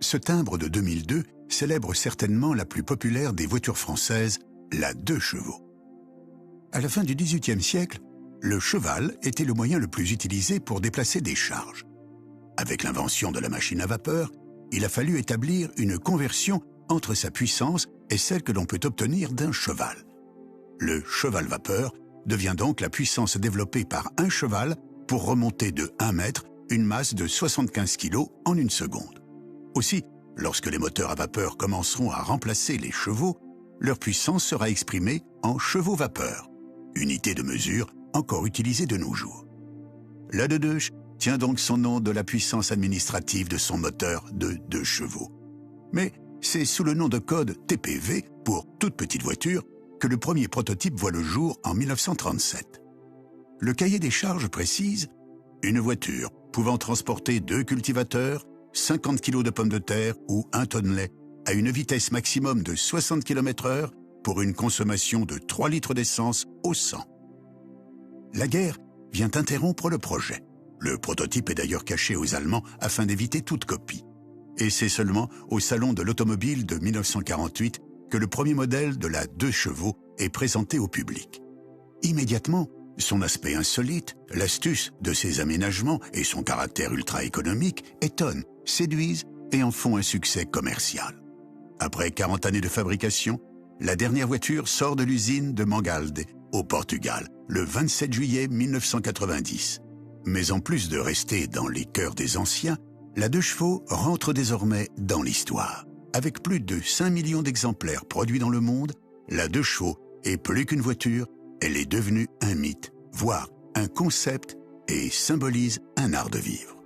Ce timbre de 2002 célèbre certainement la plus populaire des voitures françaises, la 2 chevaux. À la fin du XVIIIe siècle, le cheval était le moyen le plus utilisé pour déplacer des charges. Avec l'invention de la machine à vapeur, il a fallu établir une conversion entre sa puissance et celle que l'on peut obtenir d'un cheval. Le cheval-vapeur devient donc la puissance développée par un cheval pour remonter de 1 mètre une masse de 75 kg en 1 seconde. Aussi, lorsque les moteurs à vapeur commenceront à remplacer les chevaux, leur puissance sera exprimée en chevaux-vapeur, unité de mesure encore utilisée de nos jours. La Dedeuche tient donc son nom de la puissance administrative de son moteur de 2 chevaux. Mais c'est sous le nom de code TPV, pour toute petite voiture, que le premier prototype voit le jour en 1937. Le cahier des charges précise « Une voiture pouvant transporter 2 cultivateurs, 50 kg de pommes de terre ou 1 tonne de lait à une vitesse maximum de 60 km/h pour une consommation de 3 litres d'essence au 100. » La guerre vient interrompre le projet. Le prototype est d'ailleurs caché aux Allemands afin d'éviter toute copie. Et c'est seulement au Salon de l'Automobile de 1948 que le premier modèle de la 2 chevaux est présenté au public. Immédiatement, son aspect insolite, l'astuce de ses aménagements et son caractère ultra-économique étonnent, séduisent et en font un succès commercial. Après 40 années de fabrication, la dernière voiture sort de l'usine de Mangalde, au Portugal, le 27 juillet 1990. Mais en plus de rester dans les cœurs des anciens, la 2 chevaux rentre désormais dans l'histoire. Avec plus de 5 millions d'exemplaires produits dans le monde, la 2 chevaux est plus qu'une voiture, elle est devenue un mythe, voire un concept, et symbolise un art de vivre.